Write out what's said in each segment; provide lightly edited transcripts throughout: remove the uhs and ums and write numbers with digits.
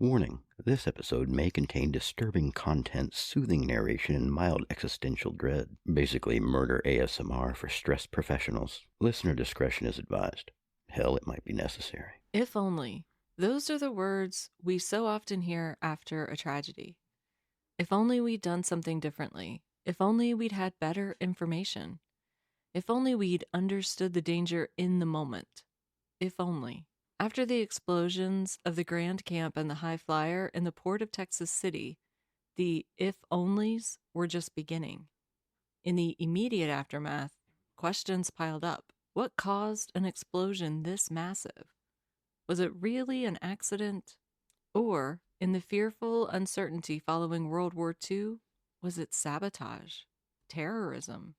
Warning, this episode may contain disturbing content, soothing narration, and mild existential dread. Basically, murder ASMR for stressed professionals. Listener discretion is advised. Hell, it might be necessary. If only. Those are the words we so often hear after a tragedy. If only we'd done something differently. If only we'd had better information. If only we'd understood the danger in the moment. If only. After the explosions of the Grand Camp and the High Flyer in the port of Texas City, the if-onlys were just beginning. In the immediate aftermath, questions piled up. What caused an explosion this massive? Was it really an accident? Or, in the fearful uncertainty following World War II, was it sabotage, terrorism,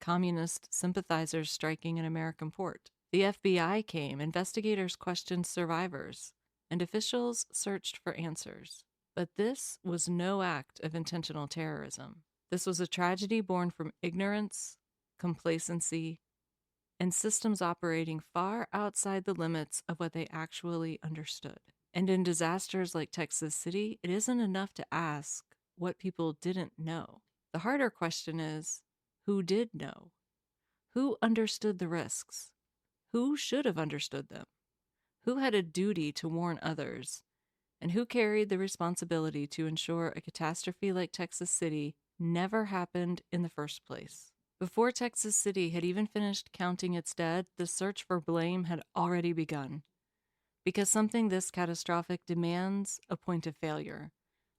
communist sympathizers striking an American port? The FBI came, investigators questioned survivors, and officials searched for answers. But this was no act of intentional terrorism. This was a tragedy born from ignorance, complacency, and systems operating far outside the limits of what they actually understood. And in disasters like Texas City, it isn't enough to ask what people didn't know. The harder question is, who did know? Who understood the risks? Who should have understood them? Who had a duty to warn others? And who carried the responsibility to ensure a catastrophe like Texas City never happened in the first place? Before Texas City had even finished counting its dead, the search for blame had already begun. Because something this catastrophic demands a point of failure,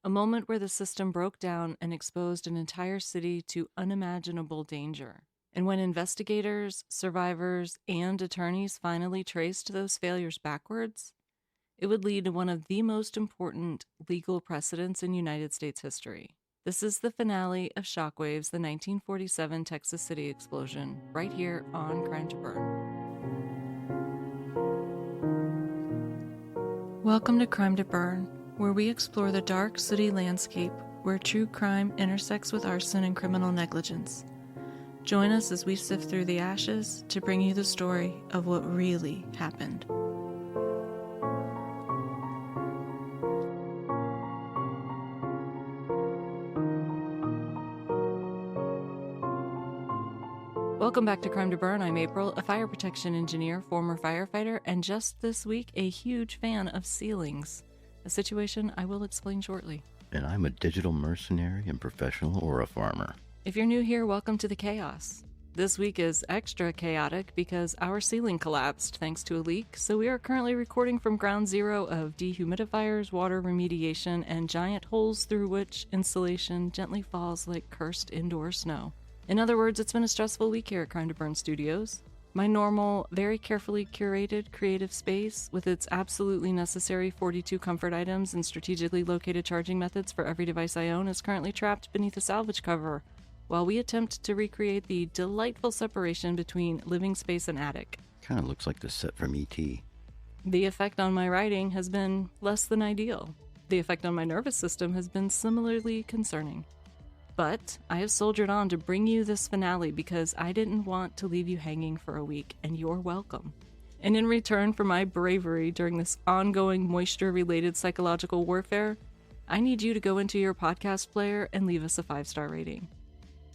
a moment where the system broke down and exposed an entire city to unimaginable danger. And when investigators, survivors, and attorneys finally traced those failures backwards, it would lead to one of the most important legal precedents in United States history. This is the finale of Shockwaves, the 1947 Texas City explosion, right here on Crime to Burn. Welcome to Crime to Burn, where we explore the dark city landscape where true crime intersects with arson and criminal negligence. Join us as we sift through the ashes to bring you the story of what really happened. Welcome back to Crime to Burn. I'm April, a fire protection engineer, former firefighter, and just this week a huge fan of ceilings, a situation I will explain shortly. And I'm a digital mercenary and professional aura farmer. If you're new here, welcome to the chaos. This week is extra chaotic because our ceiling collapsed thanks to a leak, so we are currently recording from ground zero of dehumidifiers, water remediation, and giant holes through which insulation gently falls like cursed indoor snow. In other words, it's been a stressful week here at Crime to Burn Studios. My normal, very carefully curated creative space with its absolutely necessary 42 comfort items and strategically located charging methods for every device I own is currently trapped beneath a salvage cover, while we attempt to recreate the delightful separation between living space and attic. Kind of looks like the set from E.T. The effect on my writing has been less than ideal. The effect on my nervous system has been similarly concerning. But I have soldiered on to bring you this finale because I didn't want to leave you hanging for a week, and you're welcome. And in return for my bravery during this ongoing moisture-related psychological warfare, I need you to go into your podcast player and leave us a 5-star rating.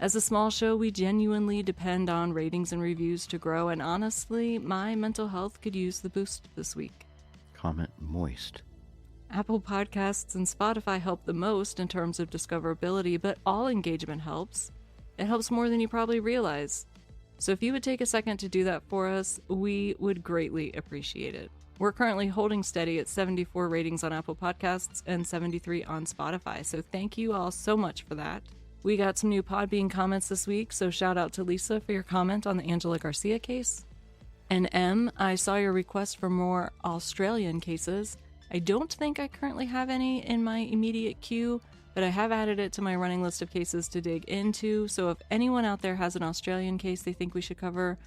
As a small show, we genuinely depend on ratings and reviews to grow, and honestly, my mental health could use the boost this week. Comment moist. Apple Podcasts and Spotify help the most in terms of discoverability, but all engagement helps. It helps more than you probably realize. So if you would take a second to do that for us, we would greatly appreciate it. We're currently holding steady at 74 ratings on Apple Podcasts and 73 on Spotify, so thank you all so much for that. We got some new Podbean comments this week, so shout out to Lisa for your comment on the Angela Garcia case. And M, I saw your request for more Australian cases. I don't think I currently have any in my immediate queue, but I have added it to my running list of cases to dig into, so if anyone out there has an Australian case they think we should cover,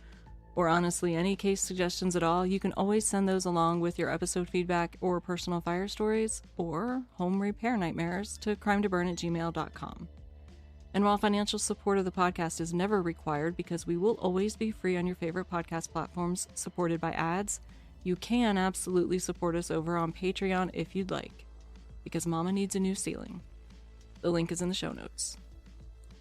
or honestly any case suggestions at all, you can always send those along with your episode feedback or personal fire stories, or home repair nightmares to crimetoburn@gmail.com. And while financial support of the podcast is never required because we will always be free on your favorite podcast platforms supported by ads, you can absolutely support us over on Patreon if you'd like. because Mama needs a new ceiling. The link is in the show notes.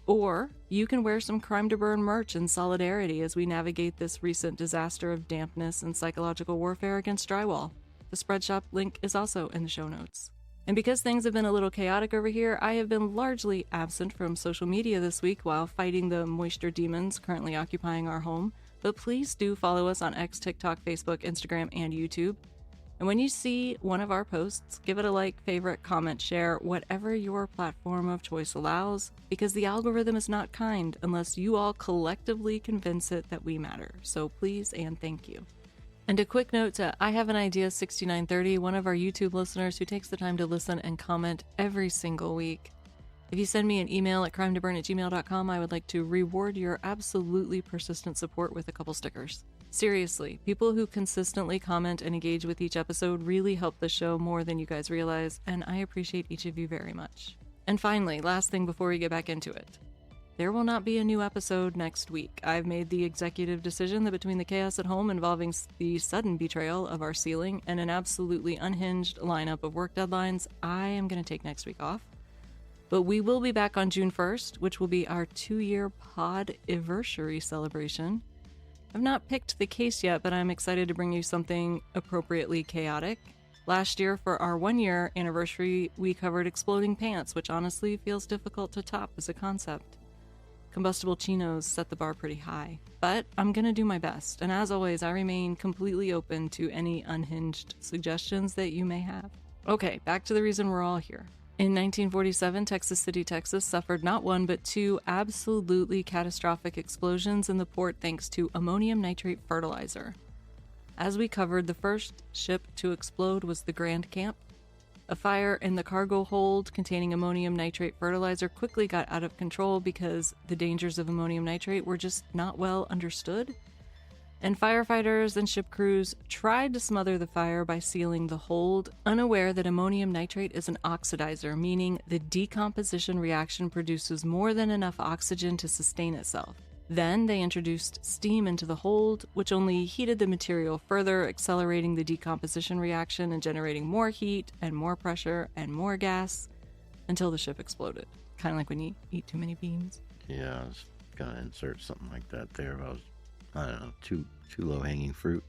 Or you can wear some Crime to Burn merch in solidarity as we navigate this recent disaster of dampness and psychological warfare against drywall. The Spreadshop link is also in the show notes. And because things have been a little chaotic over here, I have been largely absent from social media this week while fighting the moisture demons currently occupying our home. But please do follow us on X, TikTok, Facebook, Instagram, and YouTube. And when you see one of our posts, give it a like, favorite, comment, share, whatever your platform of choice allows, because the algorithm is not kind unless you all collectively convince it that we matter. So please and thank you. And a quick note to I Have an Idea 6930, one of our YouTube listeners who takes the time to listen and comment every single week. If you send me an email at crimetoburn@gmail.com, I would like to reward your absolutely persistent support with a couple stickers. Seriously, people who consistently comment and engage with each episode really help the show more than you guys realize, and I appreciate each of you very much. And finally, last thing before we get back into it. There will not be a new episode next week. I've made the executive decision that between the chaos at home involving the sudden betrayal of our ceiling and an absolutely unhinged lineup of work deadlines, I am going to take next week off. But we will be back on June 1st, which will be our 2-year pod-iversary celebration. I've not picked the case yet, but I'm excited to bring you something appropriately chaotic. Last year, for our 1-year anniversary, we covered exploding pants, which honestly feels difficult to top as a concept. Combustible chinos set the bar pretty high, but I'm gonna do my best, and as always, I remain completely open to any unhinged suggestions that you may have. Okay, back to the reason we're all here. In 1947, Texas City, Texas suffered not one but 2 absolutely catastrophic explosions in the port thanks to ammonium nitrate fertilizer. As we covered, the first ship to explode was the Grand Camp. A fire in the cargo hold containing ammonium nitrate fertilizer quickly got out of control because the dangers of ammonium nitrate were just not well understood. And firefighters and ship crews tried to smother the fire by sealing the hold, unaware that ammonium nitrate is an oxidizer, meaning the decomposition reaction produces more than enough oxygen to sustain itself. Then they introduced steam into the hold, which only heated the material further, accelerating the decomposition reaction and generating more heat and more pressure and more gas until the ship exploded. Kind of like when you eat too many beans. Yeah, I was going to insert something like that there. If I don't know, too low-hanging fruit.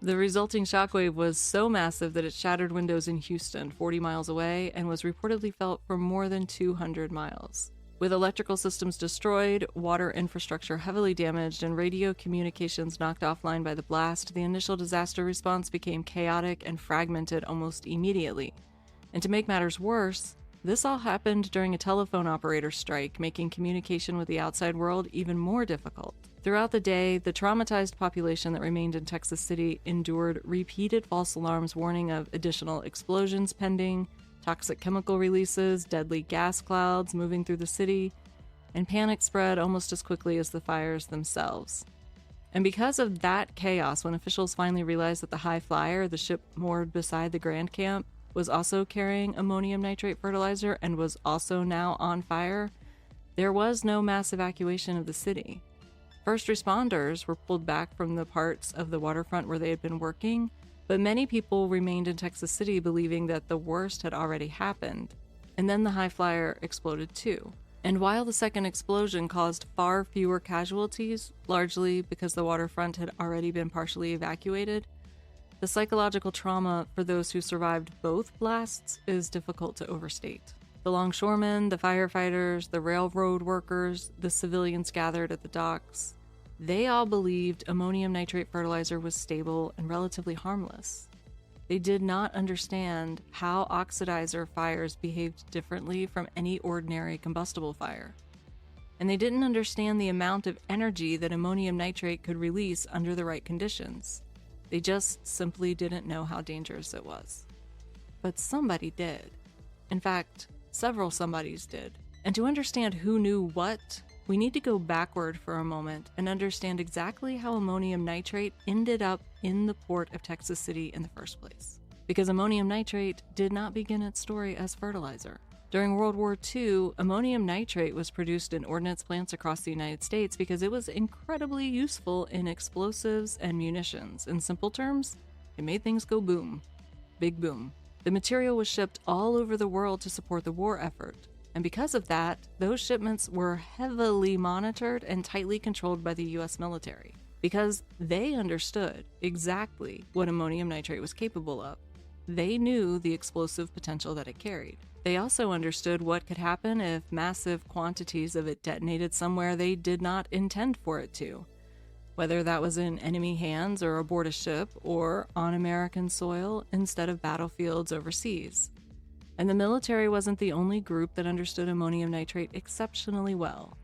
The resulting shockwave was so massive that it shattered windows in Houston, 40 miles away, and was reportedly felt for more than 200 miles. With electrical systems destroyed, water infrastructure heavily damaged, and radio communications knocked offline by the blast, the initial disaster response became chaotic and fragmented almost immediately. And to make matters worse, this all happened during a telephone operator strike, making communication with the outside world even more difficult. Throughout the day, the traumatized population that remained in Texas City endured repeated false alarms warning of additional explosions pending, toxic chemical releases, deadly gas clouds moving through the city, and panic spread almost as quickly as the fires themselves. And because of that chaos, when officials finally realized that the High Flyer, the ship moored beside the Grand Camp, was also carrying ammonium nitrate fertilizer and was also now on fire, there was no mass evacuation of the city. First responders were pulled back from the parts of the waterfront where they had been working, but many people remained in Texas City believing that the worst had already happened. And then the High Flyer exploded too. And while the second explosion caused far fewer casualties, largely because the waterfront had already been partially evacuated, the psychological trauma for those who survived both blasts is difficult to overstate. The longshoremen, the firefighters, the railroad workers, the civilians gathered at the docks, they all believed ammonium nitrate fertilizer was stable and relatively harmless. They did not understand how oxidizer fires behaved differently from any ordinary combustible fire. And they didn't understand the amount of energy that ammonium nitrate could release under the right conditions. They just simply didn't know how dangerous it was. But somebody did. In fact, several somebodies did. And to understand who knew what, we need to go backward for a moment and understand exactly how ammonium nitrate ended up in the port of Texas City in the first place. Because ammonium nitrate did not begin its story as fertilizer. During World War II, ammonium nitrate was produced in ordnance plants across the United States because it was incredibly useful in explosives and munitions. In simple terms, it made things go boom. Big boom. The material was shipped all over the world to support the war effort, and because of that, those shipments were heavily monitored and tightly controlled by the US military, because they understood exactly what ammonium nitrate was capable of. They knew the explosive potential that it carried. They also understood what could happen if massive quantities of it detonated somewhere they did not intend for it to, whether that was in enemy hands or aboard a ship or on American soil instead of battlefields overseas. And the military wasn't the only group that understood ammonium nitrate exceptionally well.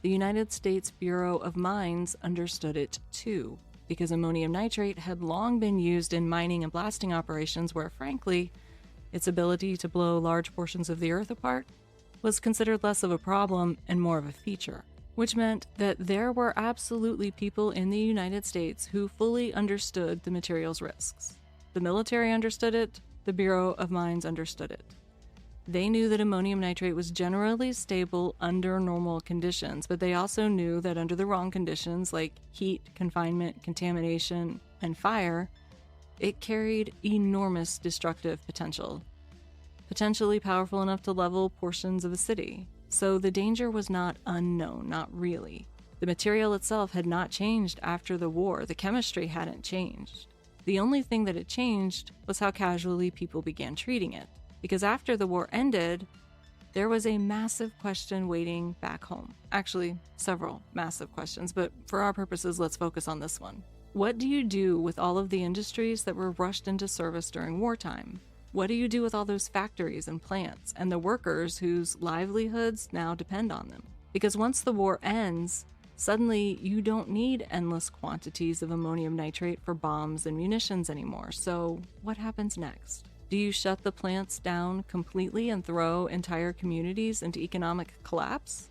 The United States Bureau of Mines understood it too, because ammonium nitrate had long been used in mining and blasting operations where, frankly, its ability to blow large portions of the earth apart was considered less of a problem and more of a feature, which meant that there were absolutely people in the United States who fully understood the material's risks. The military understood it, the Bureau of Mines understood it. They knew that ammonium nitrate was generally stable under normal conditions, but they also knew that under the wrong conditions, like heat, confinement, contamination, and fire, it carried enormous destructive potential, potentially powerful enough to level portions of a city. So the danger was not unknown, not really. The material itself had not changed after the war. The chemistry hadn't changed. The only thing that had changed was how casually people began treating it. Because after the war ended, there was a massive question waiting back home. Actually, several massive questions, but for our purposes, let's focus on this one. What do you do with all of the industries that were rushed into service during wartime? What do you do with all those factories and plants and the workers whose livelihoods now depend on them? Because once the war ends, suddenly you don't need endless quantities of ammonium nitrate for bombs and munitions anymore. So what happens next? Do you shut the plants down completely and throw entire communities into economic collapse?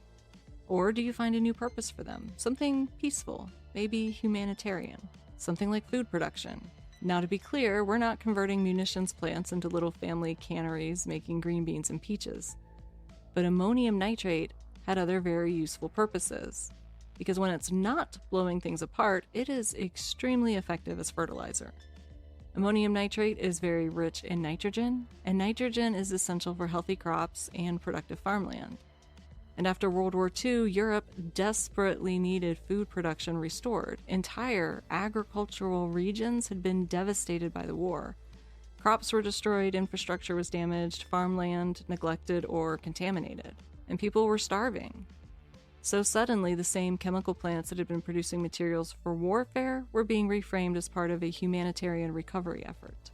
Or do you find a new purpose for them? Something peaceful, maybe humanitarian, something like food production. Now, to be clear, we're not converting munitions plants into little family canneries making green beans and peaches. But ammonium nitrate had other very useful purposes, because when it's not blowing things apart, it is extremely effective as fertilizer. Ammonium nitrate is very rich in nitrogen, and nitrogen is essential for healthy crops and productive farmland. And after World War II, Europe desperately needed food production restored. Entire agricultural regions had been devastated by the war. Crops were destroyed, infrastructure was damaged, farmland neglected or contaminated, and people were starving. So suddenly, the same chemical plants that had been producing materials for warfare were being reframed as part of a humanitarian recovery effort.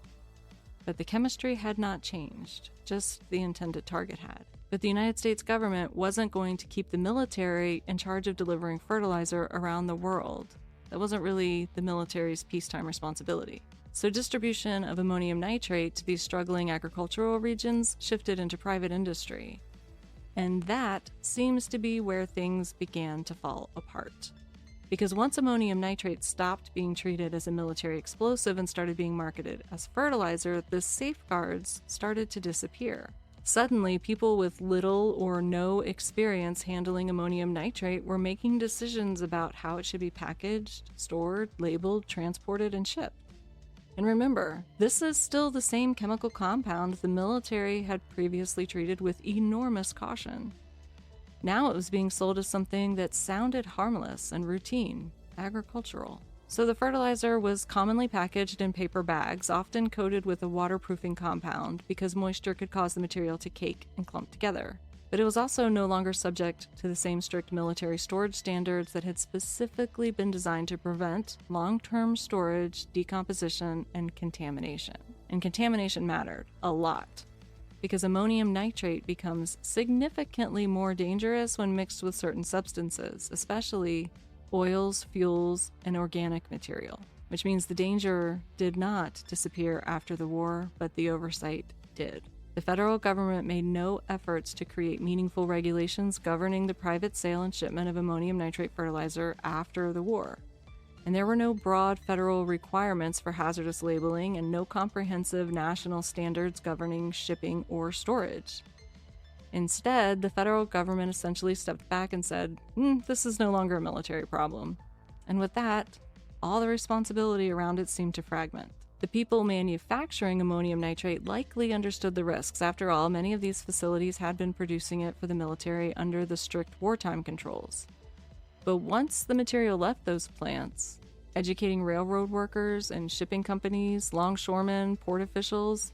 But the chemistry had not changed, just the intended target had. But the United States government wasn't going to keep the military in charge of delivering fertilizer around the world. That wasn't really the military's peacetime responsibility. So distribution of ammonium nitrate to these struggling agricultural regions shifted into private industry. And that seems to be where things began to fall apart. Because once ammonium nitrate stopped being treated as a military explosive and started being marketed as fertilizer, the safeguards started to disappear. Suddenly, people with little or no experience handling ammonium nitrate were making decisions about how it should be packaged, stored, labeled, transported, and shipped. And remember, this is still the same chemical compound the military had previously treated with enormous caution. Now it was being sold as something that sounded harmless and routine, agricultural. So the fertilizer was commonly packaged in paper bags, often coated with a waterproofing compound because moisture could cause the material to cake and clump together. But it was also no longer subject to the same strict military storage standards that had specifically been designed to prevent long-term storage, decomposition, and contamination. And contamination mattered a lot, because ammonium nitrate becomes significantly more dangerous when mixed with certain substances, especially oils, fuels, and organic material, which means the danger did not disappear after the war, but the oversight did. The federal government made no efforts to create meaningful regulations governing the private sale and shipment of ammonium nitrate fertilizer after the war. And there were no broad federal requirements for hazardous labeling and no comprehensive national standards governing shipping or storage. Instead, the federal government essentially stepped back and said, this is no longer a military problem. And with that, all the responsibility around it seemed to fragment. The people manufacturing ammonium nitrate likely understood the risks. After all, many of these facilities had been producing it for the military under the strict wartime controls. But once the material left those plants, educating railroad workers and shipping companies, longshoremen, port officials,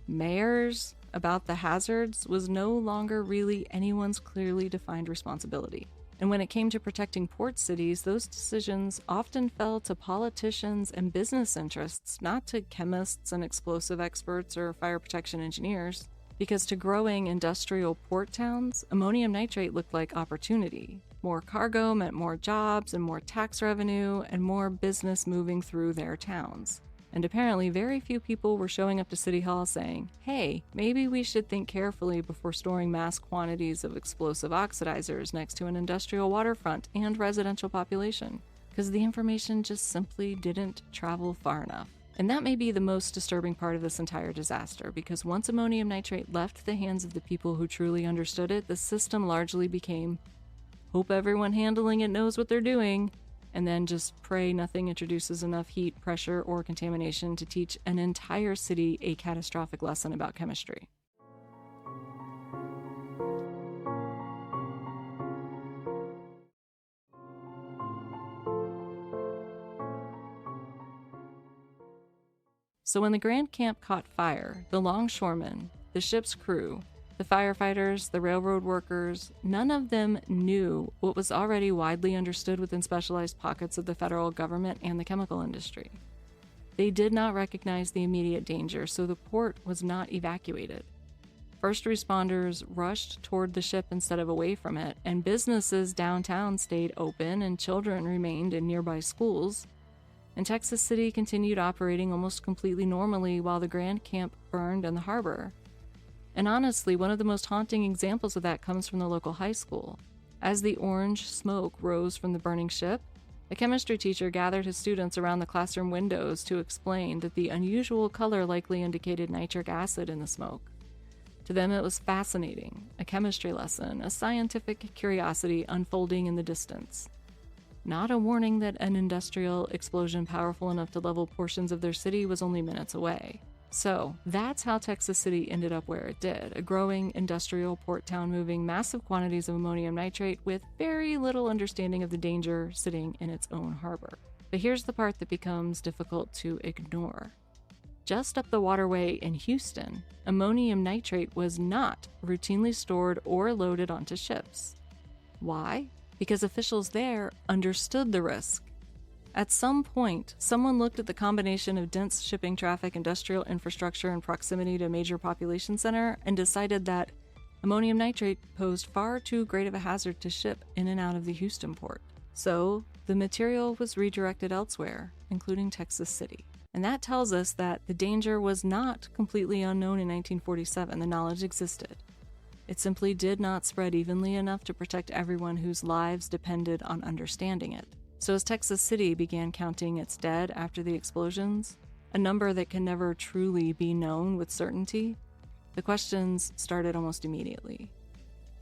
mayors about the hazards was no longer really anyone's clearly defined responsibility. And when it came to protecting port cities, those decisions often fell to politicians and business interests, not to chemists and explosive experts or fire protection engineers. Because to growing industrial port towns, ammonium nitrate looked like opportunity. More cargo meant more jobs and more tax revenue and more business moving through their towns. And apparently very few people were showing up to City Hall saying, hey, maybe we should think carefully before storing mass quantities of explosive oxidizers next to an industrial waterfront and residential population, because the information just simply didn't travel far enough. And that may be the most disturbing part of this entire disaster, because once ammonium nitrate left the hands of the people who truly understood it, the system largely became, hope everyone handling it knows what they're doing, and then just pray nothing introduces enough heat, pressure, or contamination to teach an entire city a catastrophic lesson about chemistry. So when the Grand Camp caught fire, the longshoremen, the ship's crew, the firefighters, the railroad workers, none of them knew what was already widely understood within specialized pockets of the federal government and the chemical industry. They did not recognize the immediate danger, so the port was not evacuated. First responders rushed toward the ship instead of away from it, and businesses downtown stayed open and children remained in nearby schools. And Texas City continued operating almost completely normally while the Grand Camp burned in the harbor. And honestly, one of the most haunting examples of that comes from the local high school. As the orange smoke rose from the burning ship, a chemistry teacher gathered his students around the classroom windows to explain that the unusual color likely indicated nitric acid in the smoke. To them, it was fascinating, a chemistry lesson, a scientific curiosity unfolding in the distance. Not a warning that an industrial explosion powerful enough to level portions of their city was only minutes away. So that's how Texas City ended up where it did, a growing industrial port town moving massive quantities of ammonium nitrate with very little understanding of the danger sitting in its own harbor. But here's the part that becomes difficult to ignore. Just up the waterway in Houston, ammonium nitrate was not routinely stored or loaded onto ships. Why? Because officials there understood the risk. At some point, someone looked at the combination of dense shipping traffic, industrial infrastructure, and proximity to a major population center and decided that ammonium nitrate posed far too great of a hazard to ship in and out of the Houston port. So, the material was redirected elsewhere, including Texas City. And that tells us that the danger was not completely unknown in 1947. The knowledge existed. It simply did not spread evenly enough to protect everyone whose lives depended on understanding it. So as Texas City began counting its dead after the explosions, a number that can never truly be known with certainty, the questions started almost immediately.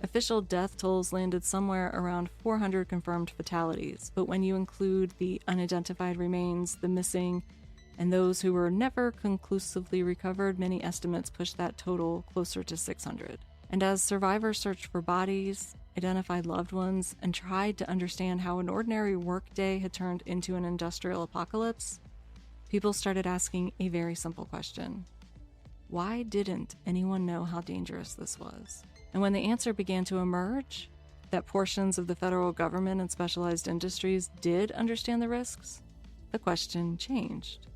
Official death tolls landed somewhere around 400 confirmed fatalities, but when you include the unidentified remains, the missing, and those who were never conclusively recovered, many estimates push that total closer to 600. And as survivors searched for bodies, identified loved ones, and tried to understand how an ordinary workday had turned into an industrial apocalypse, people started asking a very simple question. Why didn't anyone know how dangerous this was? And when the answer began to emerge, that portions of the federal government and specialized industries did understand the risks, the question changed.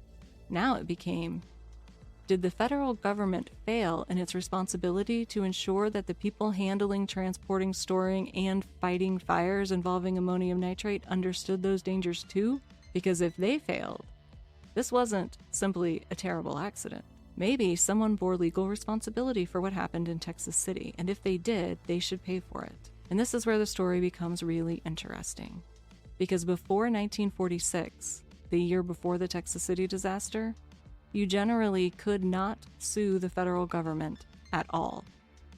Now it became, did the federal government fail in its responsibility to ensure that the people handling, transporting, storing, and fighting fires involving ammonium nitrate understood those dangers too? Because if they failed, this wasn't simply a terrible accident. Maybe someone bore legal responsibility for what happened in Texas City, and if they did, they should pay for it. And this is where the story becomes really interesting. Because before 1946, the year before the Texas City disaster, you generally could not sue the federal government at all.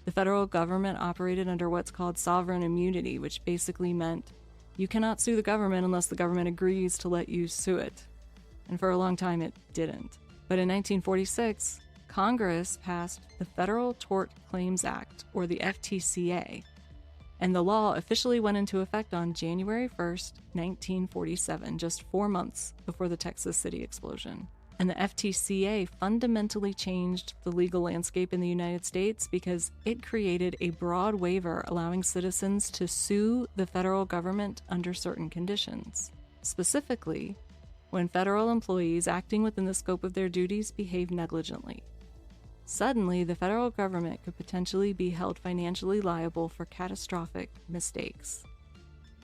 The federal government operated under what's called sovereign immunity, which basically meant you cannot sue the government unless the government agrees to let you sue it. And for a long time, it didn't. But in 1946, Congress passed the Federal Tort Claims Act, or the FTCA, and the law officially went into effect on January 1st, 1947, just 4 months before the Texas City explosion. And the FTCA fundamentally changed the legal landscape in the United States because it created a broad waiver allowing citizens to sue the federal government under certain conditions. Specifically, when federal employees acting within the scope of their duties behave negligently. Suddenly, the federal government could potentially be held financially liable for catastrophic mistakes.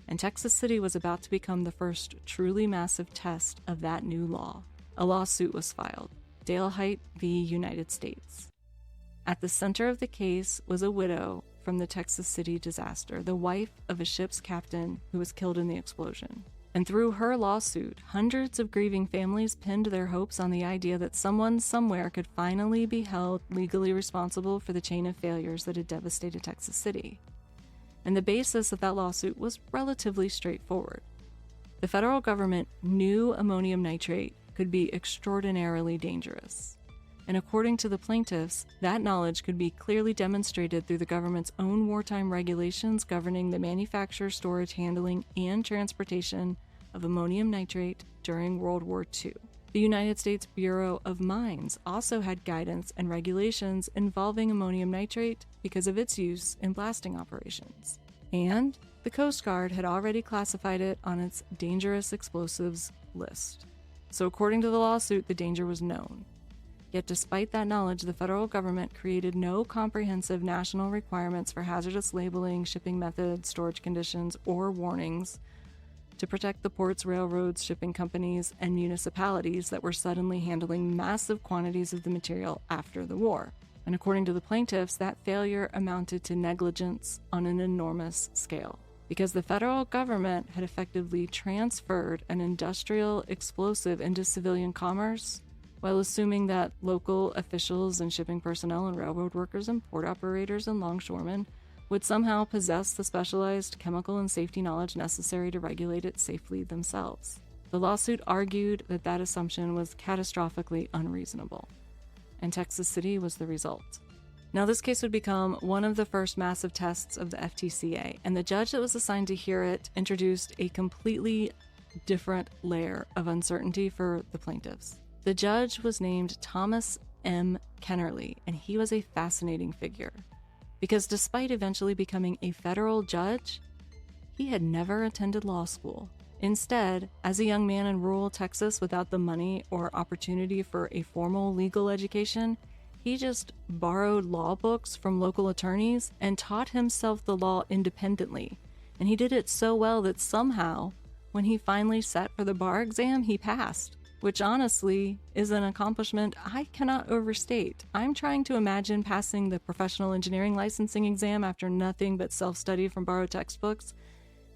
And Texas City was about to become the first truly massive test of that new law. A lawsuit was filed, Dalehite v. United States. At the center of the case was a widow from the Texas City disaster, the wife of a ship's captain who was killed in the explosion. And through her lawsuit, hundreds of grieving families pinned their hopes on the idea that someone somewhere could finally be held legally responsible for the chain of failures that had devastated Texas City. And the basis of that lawsuit was relatively straightforward. The federal government knew ammonium nitrate could be extraordinarily dangerous. And according to the plaintiffs, that knowledge could be clearly demonstrated through the government's own wartime regulations governing the manufacture, storage, handling, and transportation of ammonium nitrate during World War II. The United States Bureau of Mines also had guidance and regulations involving ammonium nitrate because of its use in blasting operations. And the Coast Guard had already classified it on its dangerous explosives list. So according to the lawsuit, the danger was known. Yet despite that knowledge, the federal government created no comprehensive national requirements for hazardous labeling, shipping methods, storage conditions, or warnings to protect the ports, railroads, shipping companies, and municipalities that were suddenly handling massive quantities of the material after the war. And according to the plaintiffs, that failure amounted to negligence on an enormous scale, because the federal government had effectively transferred an industrial explosive into civilian commerce while assuming that local officials and shipping personnel and railroad workers and port operators and longshoremen would somehow possess the specialized chemical and safety knowledge necessary to regulate it safely themselves. The lawsuit argued that that assumption was catastrophically unreasonable, and Texas City was the result. Now, this case would become one of the first massive tests of the FTCA, and the judge that was assigned to hear it introduced a completely different layer of uncertainty for the plaintiffs. The judge was named Thomas M. Kennerly, and he was a fascinating figure, because despite eventually becoming a federal judge, he had never attended law school. Instead, as a young man in rural Texas without the money or opportunity for a formal legal education, he just borrowed law books from local attorneys and taught himself the law independently. And he did it so well that somehow, when he finally sat for the bar exam, he passed, which honestly is an accomplishment I cannot overstate. I'm trying to imagine passing the professional engineering licensing exam after nothing but self-study from borrowed textbooks,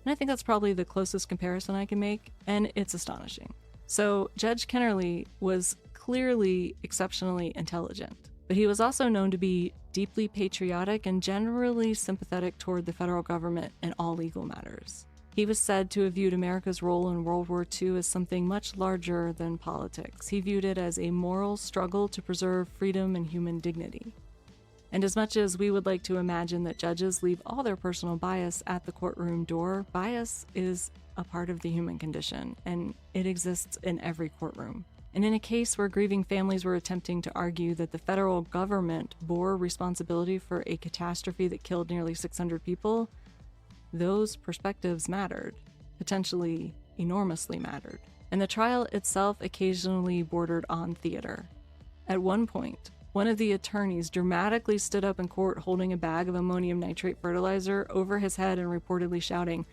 and I think that's probably the closest comparison I can make, and it's astonishing. So Judge Kennerly was clearly exceptionally intelligent, but he was also known to be deeply patriotic and generally sympathetic toward the federal government in all legal matters. He was said to have viewed America's role in World War II as something much larger than politics. He viewed it as a moral struggle to preserve freedom and human dignity. And as much as we would like to imagine that judges leave all their personal bias at the courtroom door, bias is a part of the human condition, and it exists in every courtroom. And in a case where grieving families were attempting to argue that the federal government bore responsibility for a catastrophe that killed nearly 600 people, those perspectives mattered, potentially enormously mattered. And the trial itself occasionally bordered on theater. At one point, one of the attorneys dramatically stood up in court holding a bag of ammonium nitrate fertilizer over his head and reportedly shouting,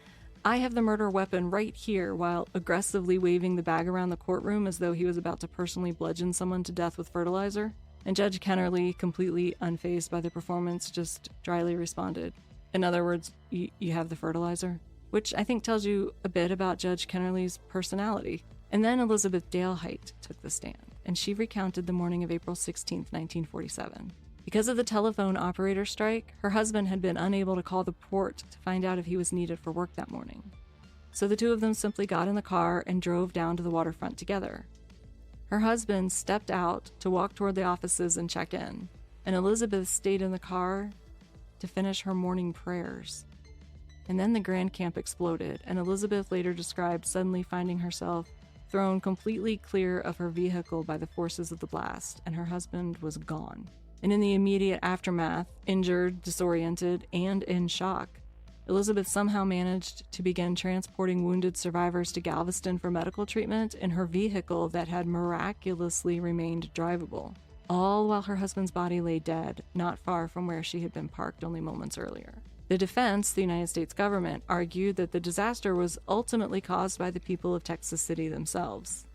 "I have the murder weapon right here," while aggressively waving the bag around the courtroom as though he was about to personally bludgeon someone to death with fertilizer. And Judge Kennerly, completely unfazed by the performance, just dryly responded, "In other words, you have the fertilizer," which I think tells you a bit about Judge Kennerly's personality. And then Elizabeth Dalehite took the stand, and she recounted the morning of April 16, 1947. Because of the telephone operator strike, her husband had been unable to call the port to find out if he was needed for work that morning. So the two of them simply got in the car and drove down to the waterfront together. Her husband stepped out to walk toward the offices and check in, and Elizabeth stayed in the car to finish her morning prayers. And then the Grand Camp exploded, and Elizabeth later described suddenly finding herself thrown completely clear of her vehicle by the forces of the blast, and her husband was gone. And in the immediate aftermath, injured, disoriented, and in shock, Elizabeth somehow managed to begin transporting wounded survivors to Galveston for medical treatment in her vehicle that had miraculously remained drivable, all while her husband's body lay dead, not far from where she had been parked only moments earlier. The defense, the United States government, argued that the disaster was ultimately caused by the people of Texas City themselves.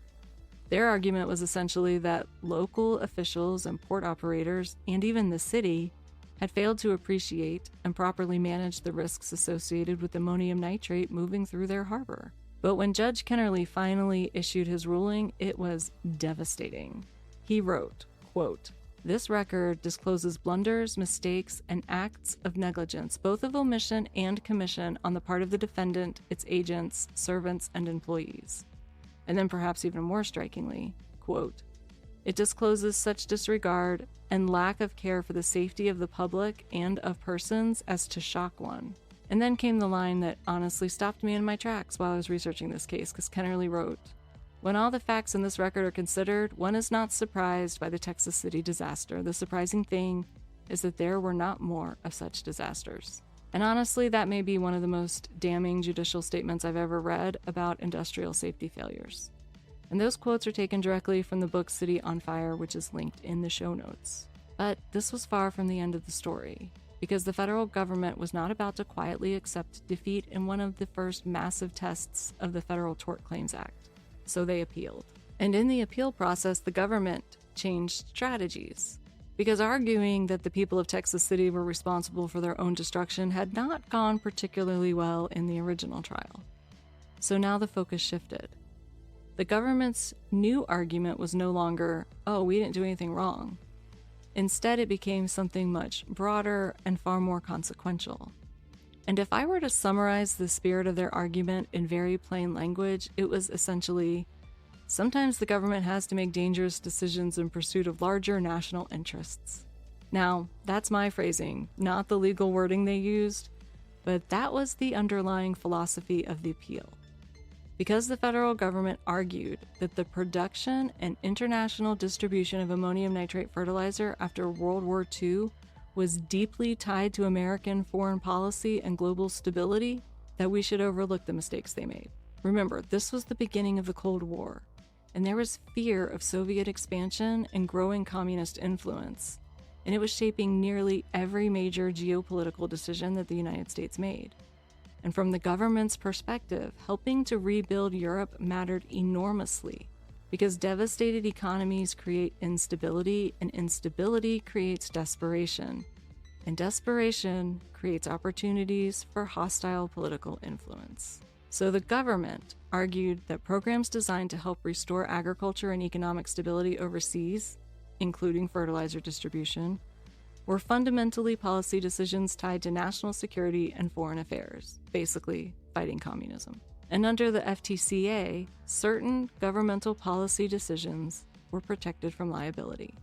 Their argument was essentially that local officials and port operators, and even the city, had failed to appreciate and properly manage the risks associated with ammonium nitrate moving through their harbor. But when Judge Kennerly finally issued his ruling, it was devastating. He wrote, quote, "This record discloses blunders, mistakes, and acts of negligence, both of omission and commission on the part of the defendant, its agents, servants, and employees." And then perhaps even more strikingly, quote, "It discloses such disregard and lack of care for the safety of the public and of persons as to shock one." And then came the line that honestly stopped me in my tracks while I was researching this case, because Kennerly wrote, "When all the facts in this record are considered, one is not surprised by the Texas City disaster. The surprising thing is that there were not more of such disasters." And honestly, that may be one of the most damning judicial statements I've ever read about industrial safety failures. And those quotes are taken directly from the book City on Fire, which is linked in the show notes. But this was far from the end of the story, because the federal government was not about to quietly accept defeat in one of the first massive tests of the Federal Tort Claims Act. So they appealed. And in the appeal process, the government changed strategies, because arguing that the people of Texas City were responsible for their own destruction had not gone particularly well in the original trial. So now the focus shifted. The government's new argument was no longer, "Oh, we didn't do anything wrong." Instead, it became something much broader and far more consequential. And if I were to summarize the spirit of their argument in very plain language, it was essentially, sometimes the government has to make dangerous decisions in pursuit of larger national interests. Now, that's my phrasing, not the legal wording they used, but that was the underlying philosophy of the appeal. Because the federal government argued that the production and international distribution of ammonium nitrate fertilizer after World War II was deeply tied to American foreign policy and global stability, that we should overlook the mistakes they made. Remember, this was the beginning of the Cold War, and there was fear of Soviet expansion and growing communist influence, and it was shaping nearly every major geopolitical decision that the United States made. And from the government's perspective, helping to rebuild Europe mattered enormously, because devastated economies create instability, and instability creates desperation, and desperation creates opportunities for hostile political influence. So the government argued that programs designed to help restore agriculture and economic stability overseas, including fertilizer distribution, were fundamentally policy decisions tied to national security and foreign affairs, basically fighting communism. And under the FTCA, certain governmental policy decisions were protected from liability.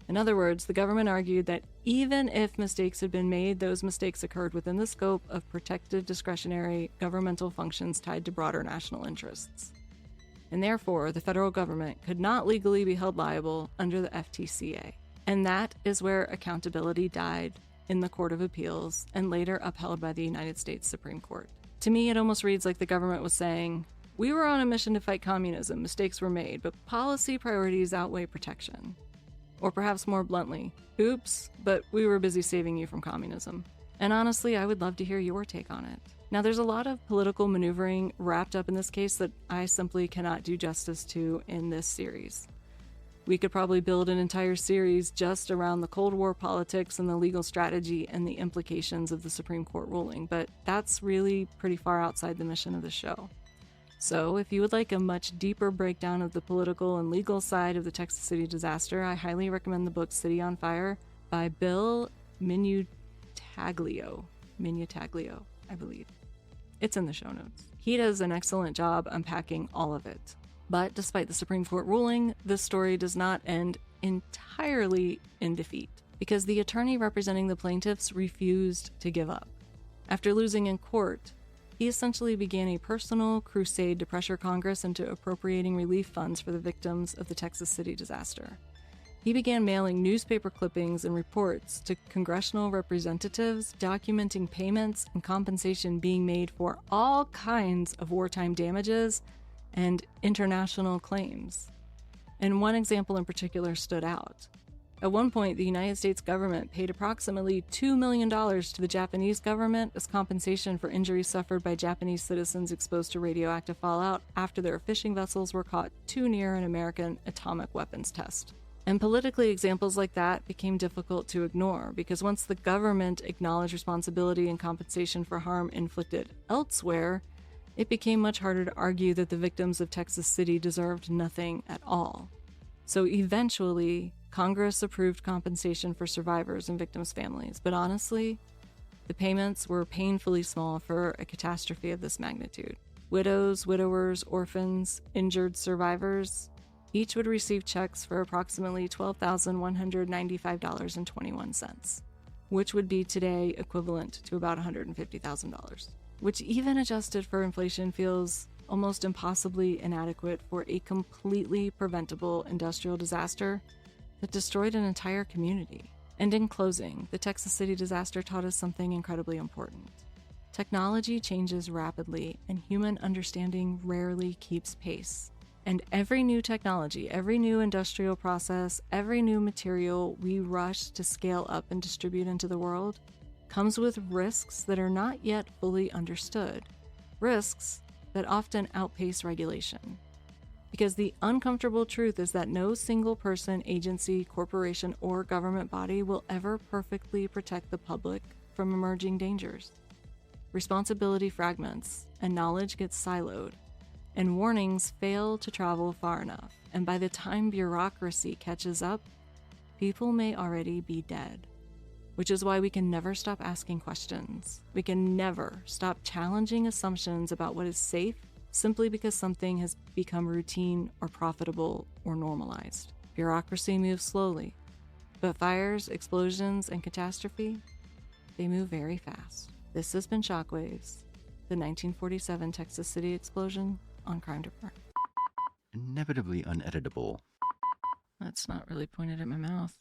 In other words, the government argued that even if mistakes had been made, those mistakes occurred within the scope of protected discretionary governmental functions tied to broader national interests. And therefore, the federal government could not legally be held liable under the FTCA. And that is where accountability died in the Court of Appeals and later upheld by the United States Supreme Court. To me, it almost reads like the government was saying, "We were on a mission to fight communism, mistakes were made, but policy priorities outweigh protection." Or perhaps more bluntly, "Oops, but we were busy saving you from communism." And honestly, I would love to hear your take on it. Now, there's a lot of political maneuvering wrapped up in this case that I simply cannot do justice to in this series. We could probably build an entire series just around the Cold War politics and the legal strategy and the implications of the Supreme Court ruling, but that's really pretty far outside the mission of the show. So if you would like a much deeper breakdown of the political and legal side of the Texas City disaster, I highly recommend the book City on Fire by Bill Minutaglio, I believe. It's in the show notes. He does an excellent job unpacking all of it. But despite the Supreme Court ruling, this story does not end entirely in defeat, because the attorney representing the plaintiffs refused to give up. After losing in court, he essentially began a personal crusade to pressure Congress into appropriating relief funds for the victims of the Texas City disaster. He began mailing newspaper clippings and reports to congressional representatives documenting payments and compensation being made for all kinds of wartime damages and international claims. And one example in particular stood out. At one point, the United States government paid approximately $2 million to the Japanese government as compensation for injuries suffered by Japanese citizens exposed to radioactive fallout after their fishing vessels were caught too near an American atomic weapons test. And politically, examples like that became difficult to ignore, because once the government acknowledged responsibility and compensation for harm inflicted elsewhere, it became much harder to argue that the victims of Texas City deserved nothing at all. So eventually, Congress approved compensation for survivors and victims' families, but honestly, the payments were painfully small for a catastrophe of this magnitude. Widows, widowers, orphans, injured survivors, each would receive checks for approximately $12,195.21, which would be today equivalent to about $150,000, which even adjusted for inflation feels almost impossibly inadequate for a completely preventable industrial disaster that destroyed an entire community. And in closing, the Texas City disaster taught us something incredibly important. Technology changes rapidly, and human understanding rarely keeps pace. And every new technology, every new industrial process, every new material we rush to scale up and distribute into the world comes with risks that are not yet fully understood. Risks that often outpace regulation. Because the uncomfortable truth is that no single person, agency, corporation, or government body will ever perfectly protect the public from emerging dangers. Responsibility fragments, and knowledge gets siloed, and warnings fail to travel far enough. And by the time bureaucracy catches up, people may already be dead. Which is why we can never stop asking questions. We can never stop challenging assumptions about what is safe simply because something has become routine or profitable or normalized. Bureaucracy moves slowly, but fires, explosions, and catastrophe, they move very fast. This has been Shockwaves, the 1947 Texas City explosion on Crime to Burn. Inevitably uneditable. That's not really pointed at my mouth.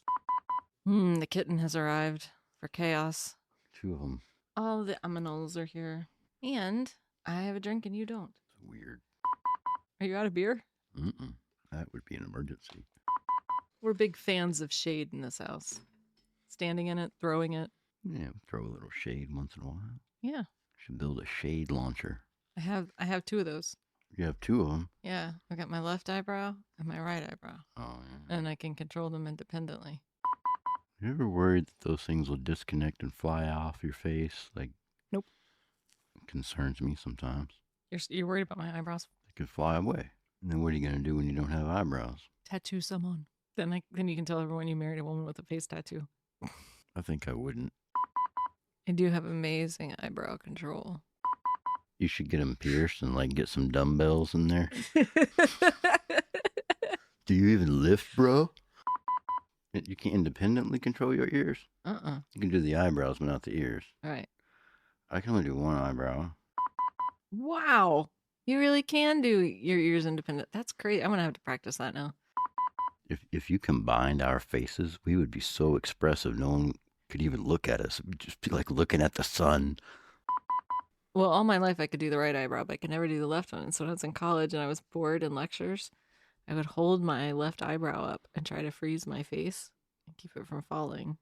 The kitten has arrived for chaos. 2 of them. All the aminals are here. And I have a drink and you don't. It's weird. Are you out of beer? That would be an emergency. We're big fans of shade in this house. Standing in it, throwing it. Yeah, throw a little shade once in a while. Yeah. Should build a shade launcher. I have 2 of those. You have 2 of them? Yeah. I've got my left eyebrow and my right eyebrow. Oh, yeah. And I can control them independently. You ever worried that those things will disconnect and fly off your face? Like, nope. It concerns me sometimes. You're worried about my eyebrows? They could fly away. And then what are you going to do when you don't have eyebrows? Tattoo someone. Then you can tell everyone you married a woman with a face tattoo. I think I wouldn't. I do have amazing eyebrow control. You should get them pierced and get some dumbbells in there. Do you even lift, bro? You can't independently control your ears? You can do the eyebrows, but not the ears. All right. I can only do one eyebrow. Wow. You really can do your ears independent. That's great. I'm going to have to practice that now. If you combined our faces, we would be so expressive no one could even look at us. It would just be like looking at the sun. Well, all my life I could do the right eyebrow, but I could never do the left one. And so when I was in college and I was bored in lectures, I would hold my left eyebrow up and try to freeze my face and keep it from falling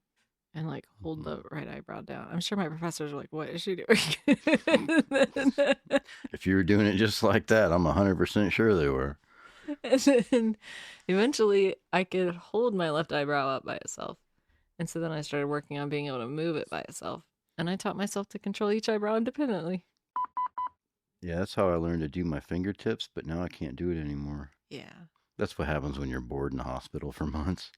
and hold the right eyebrow down. I'm sure my professors were like, what is she doing? If you were doing it just like that, I'm 100% sure they were. And then eventually I could hold my left eyebrow up by itself. And so then I started working on being able to move it by itself. And I taught myself to control each eyebrow independently. Yeah, that's how I learned to do my fingertips, but now I can't do it anymore. Yeah. That's what happens when you're bored in the hospital for months.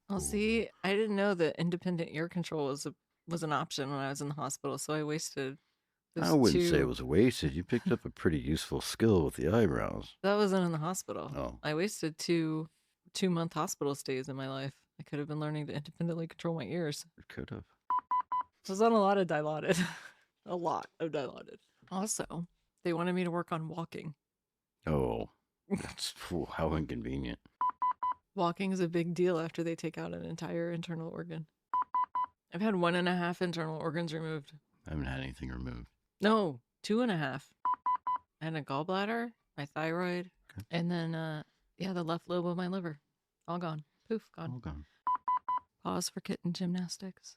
Well, see, I didn't know that independent ear control was an option when I was in the hospital, so I wasted I wouldn't say it was wasted. You picked up a pretty useful skill with the eyebrows. That wasn't in the hospital. Oh. I wasted 2-month hospital stays in my life. I could have been learning to independently control my ears. It could have. I was on a lot of Dilaudid. A lot of Dilaudid. Also, they wanted me to work on walking. Oh, that's how inconvenient. Walking is a big deal after they take out an entire internal organ. I've had 1.5 internal organs removed. I haven't had anything removed. No, 2.5. I had a gallbladder, my thyroid, and then, the left lobe of my liver. All gone. Poof, gone. All gone. Pause for kitten gymnastics.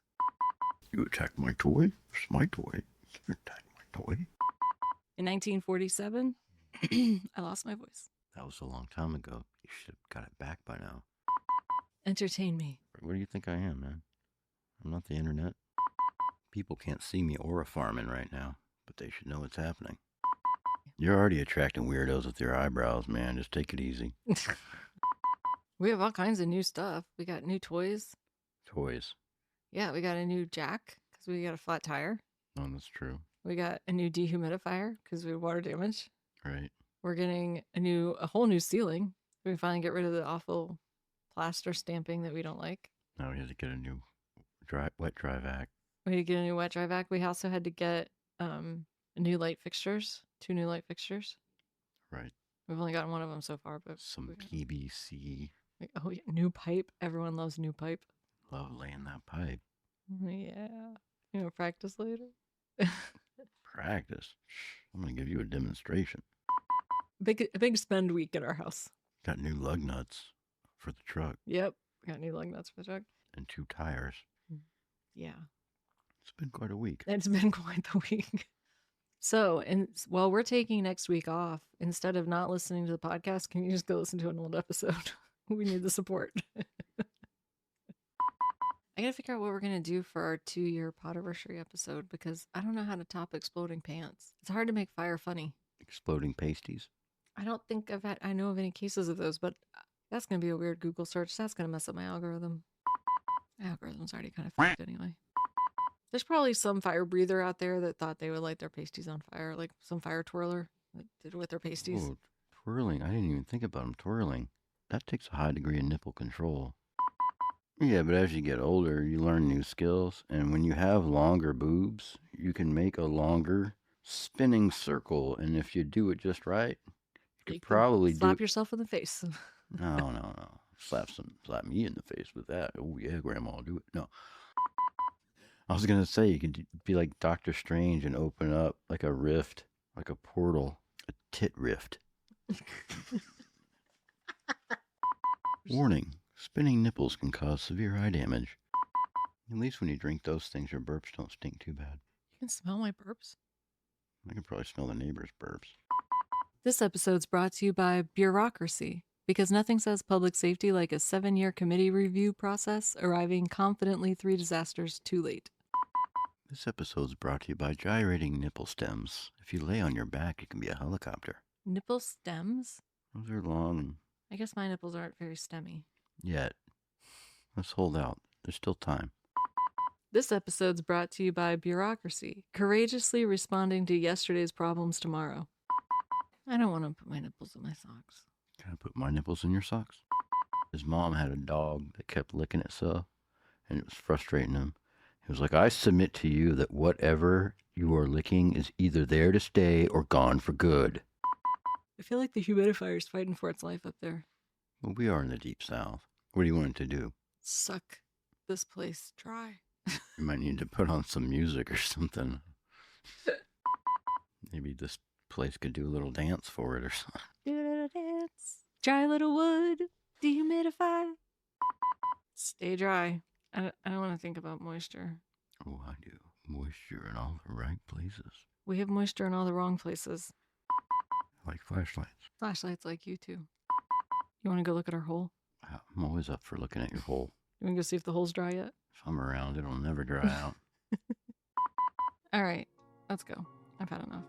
You attacked my toy? It's my toy. You attacked my toy. In 1947, I lost my voice. That was a long time ago. You should have got it back by now. Entertain me. What do you think I am, man? I'm not the internet. People can't see me or a farming right now, but they should know what's happening. You're already attracting weirdos with your eyebrows, man. Just take it easy. We have all kinds of new stuff. We got new toys. Toys. Yeah, we got a new jack because we got a flat tire. Oh, that's true. We got a new dehumidifier because we had water damage. Right. We're getting a whole new ceiling. We finally get rid of the awful plaster stamping that we don't like. Now we had to get a new wet dry vac. We had to get a new wet dry vac. We also had to get new light fixtures. 2 new light fixtures. Right. We've only gotten one of them so far, but some PVC. Oh yeah, new pipe. Everyone loves new pipe. Love laying that pipe. Yeah. Practice later. Practice. I'm gonna give you a demonstration. A big spend week at our house. Got new lug nuts for the truck. Yep, got new lug nuts for the truck. And 2 tires. Yeah. It's been quite a week. It's been quite the week. So, while we're taking next week off, instead of not listening to the podcast, can you just go listen to an old episode? We need the support. I gotta figure out what we're gonna do for our 2-year Potiversary episode because I don't know how to top exploding pants. It's hard to make fire funny. Exploding pasties? I don't think I know of any cases of those, but that's gonna be a weird Google search. That's gonna mess up my algorithm. My algorithm's already kind of fucked anyway. There's probably some fire breather out there that thought they would light their pasties on fire, like some fire twirler that did it with their pasties. Oh, twirling. I didn't even think about them twirling. That takes a high degree of nipple control. Yeah, but as you get older, you learn new skills. And when you have longer boobs, you can make a longer spinning circle. And if you do it just right, you could probably slap yourself in the face. No. Slap me in the face with that. Oh, yeah, Grandma, I'll do it. No. I was going to say, you could be like Doctor Strange and open up like a rift, like a portal, a tit rift. Warning, spinning nipples can cause severe eye damage. At least when you drink those things, your burps don't stink too bad. You can smell my burps? I can probably smell the neighbor's burps. This episode's brought to you by bureaucracy, because nothing says public safety like a 7-year committee review process arriving confidently 3 disasters too late. This episode's brought to you by gyrating nipple stems. If you lay on your back, it can be a helicopter. Nipple stems? Those are long. I guess my nipples aren't very stemmy. Yet. Let's hold out. There's still time. This episode's brought to you by bureaucracy, courageously responding to yesterday's problems tomorrow. I don't want to put my nipples in my socks. Can I put my nipples in your socks? His mom had a dog that kept licking itself, and it was frustrating him. He was like, I submit to you that whatever you are licking is either there to stay or gone for good. I feel like the humidifier's fighting for its life up there. Well, we are in the deep south. What do you want it to do? Suck this place dry. You might need to put on some music or something. Maybe this place could do a little dance for it or something. Do a little dance. Dry little wood. Dehumidify. Stay dry. I don't want to think about moisture. Oh, I do. Moisture in all the right places. We have moisture in all the wrong places. Like flashlights. Flashlights like you too. You want to go look at our hole? I'm always up for looking at your hole. You want to go see if the hole's dry yet? If I'm around, it'll never dry out. All right, let's go. I've had enough.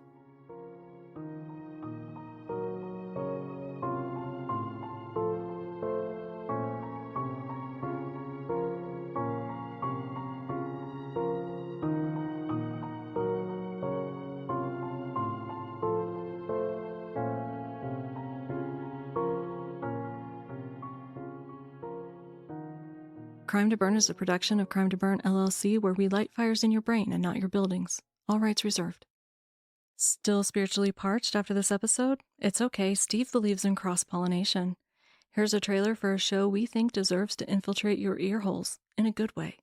Crime to Burn is a production of Crime to Burn, LLC, where we light fires in your brain and not your buildings. All rights reserved. Still spiritually parched after this episode? It's okay, Steve believes in cross-pollination. Here's a trailer for a show we think deserves to infiltrate your ear holes, in a good way.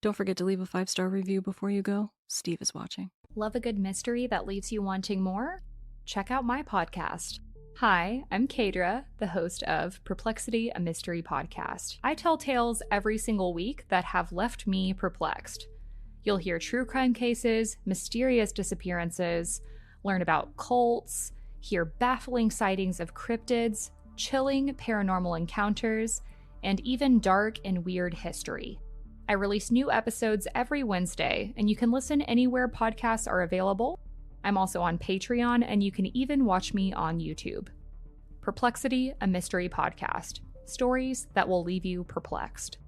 Don't forget to leave a 5-star review before you go. Steve is watching. Love a good mystery that leaves you wanting more? Check out my podcast. Hi, I'm Kadra, the host of Perplexity, a Mystery Podcast. I tell tales every single week that have left me perplexed. You'll hear true crime cases, mysterious disappearances, learn about cults, hear baffling sightings of cryptids, chilling paranormal encounters, and even dark and weird history. I release new episodes every Wednesday, and you can listen anywhere podcasts are available. I'm also on Patreon, and you can even watch me on YouTube. Perplexity, a Mystery Podcast. Stories that will leave you perplexed.